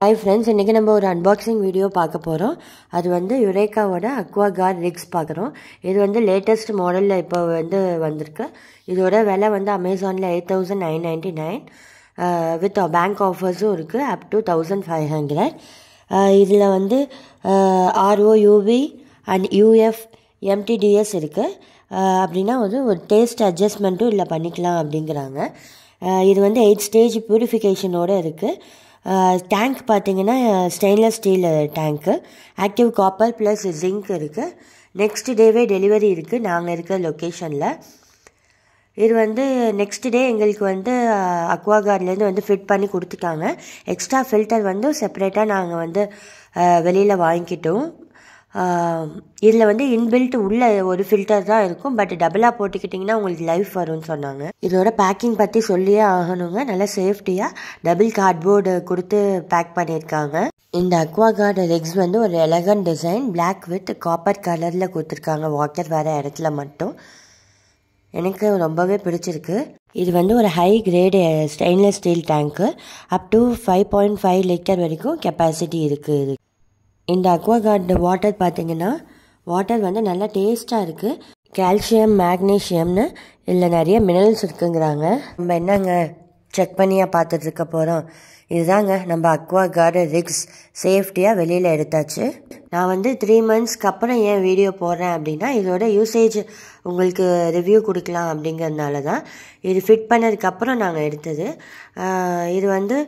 Hi friends, இன்னைக்கு நம்ம ஒரு unboxing வீடியோ பார்க்க போறோம். அது வந்து யுரேகாவோட AquaGuard rigs பார்க்குறோம். இது வந்து லேட்டஸ்ட் மாடல்ல இப்போ வந்திருக்கு. இதோட விலை வந்து அமேசான்ல 8999 வித் பேங்க் ஆஃபர்ஸும் இருக்கு up to 1500. இதில் வந்து ROUV and UF MTDS இருக்கு. அப்படின்னா வந்து ஒரு டேஸ்ட் அட்ஜஸ்ட்மெண்ட்டும் இல்லை பண்ணிக்கலாம் அப்படிங்கிறாங்க. இது வந்து 8 ஸ்டேஜ் பியூரிஃபிகேஷனோடு இருக்குது. டேங்க் பார்த்தீங்கன்னா ஸ்டெயின்லெஸ் ஸ்டீல் டேங்க்கு, ஆக்டிவ் காப்பர் ப்ளஸ் ஜிங்க் இருக்குது. நெக்ஸ்ட் டேவே டெலிவரி இருக்குது நாங்கள் இருக்கிற லொக்கேஷனில். இது வந்து நெக்ஸ்ட் டே எங்களுக்கு வந்து அக்வாகார்ட்லேருந்து வந்து ஃபிட் பண்ணி கொடுத்துட்டாங்க. எக்ஸ்ட்ரா ஃபில்டர் வந்து செப்பரேட்டாக நாங்கள் வந்து வெளியில் வாங்கிக்கிட்டோம். இதில் வந்து இன்பில்ட் உள்ள ஒரு ஃபில்டர் தான் இருக்கும், பட் டபுளாக போட்டுக்கிட்டிங்கன்னா உங்களுக்கு லைஃப் வரும்னு சொன்னாங்க. இதோட பேக்கிங் பற்றி சொல்லியே ஆகணுங்க. நல்லா சேஃப்டியாக டபுள் கார்ட்போர்டு கொடுத்து பேக் பண்ணியிருக்காங்க. இந்த அக்வாகார்டு ரிக்ஸ் வந்து ஒரு elegant design, black with copper கலரில் கொடுத்துருக்காங்க. வாட்டர் வர இடத்துல மட்டும் எனக்கு ரொம்பவே பிடிச்சிருக்கு. இது வந்து ஒரு high grade stainless steel tank, up to 5.5 litre வரைக்கும் கெப்பாசிட்டி இருக்குது. இந்த அக்வாகார்டு வாட்டர் பார்த்திங்கன்னா வாட்டர் வந்து நல்லா டேஸ்ட்டாக இருக்குது. கால்சியம், மேக்னீஷியம்னு இதில் நிறைய மினரல்ஸ் இருக்குங்கிறாங்க. நம்ம என்னங்க செக் பண்ணியா பார்த்துட்ருக்க போகிறோம். இதுதாங்க நம்ம அக்வாகார்டு ரிக்ஸ் சேஃப்டியாக வெளியில் எடுத்தாச்சு. நான் வந்து 3 மந்த்ஸ்க்கு அப்புறம் ஏன் வீடியோ போடுறேன் அப்படின்னா, இதோட யூசேஜ் உங்களுக்கு ரிவ்யூ கொடுக்கலாம் அப்படிங்கிறதுனால தான். இது ஃபிட் பண்ணதுக்கப்புறம் நாங்கள் எடுத்தது. இது வந்து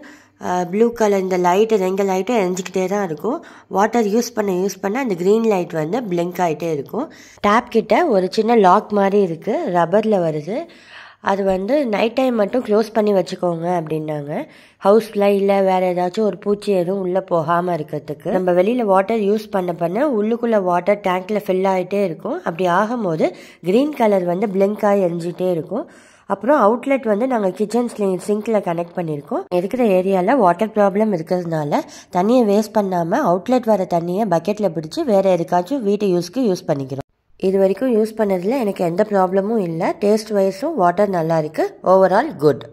ப்ளூ கலர், இந்த லைட்டு 2 லைட்டும் எரிஞ்சிக்கிட்டே தான் இருக்கும். வாட்டர் யூஸ் பண்ண அந்த க்ரீன் லைட் வந்து பிளிங்க் ஆகிட்டே இருக்கும். டேப் கிட்ட ஒரு சின்ன லாக் மாதிரி இருக்குது, ரப்பரில் வருது. அது வந்து நைட் டைம் மட்டும் க்ளோஸ் பண்ணி வச்சுக்கோங்க அப்படின்னாங்க. ஹவுஸ் ஃப்ளை இல்லை வேறு ஏதாச்சும் ஒரு பூச்சி எதுவும் உள்ளே போகாமல் இருக்கிறதுக்கு. நம்ம வெளியில் வாட்டர் யூஸ் பண்ண உள்ளுக்குள்ளே வாட்டர் டேங்க்கில் ஃபில் ஆகிட்டே இருக்கும். அப்படி ஆகும்போது க்ரீன் கலர் வந்து பிளிங்க் ஆகி எரிஞ்சிட்டே இருக்கும். அப்புறம் அவுட்லெட் வந்து நாங்கள் கிச்சன் சிங்கில் கனெக்ட் பண்ணியிருக்கோம். இருக்கிற ஏரியாவில் வாட்டர் ப்ராப்ளம் இருக்கிறதுனால தண்ணியை வேஸ்ட் பண்ணாமல் அவுட்லெட் வர தண்ணியை பக்கெட்டில் பிடிச்சி வேறு எதுக்காச்சும் வீட்டு யூஸ்க்கு யூஸ் பண்ணிக்கிறோம். இது வரைக்கும் யூஸ் பண்ணதில் எனக்கு எந்த ப்ராப்ளமும் இல்லை. டேஸ்ட் வைஸும் வாட்டர் நல்லா இருக்குது. Overall good.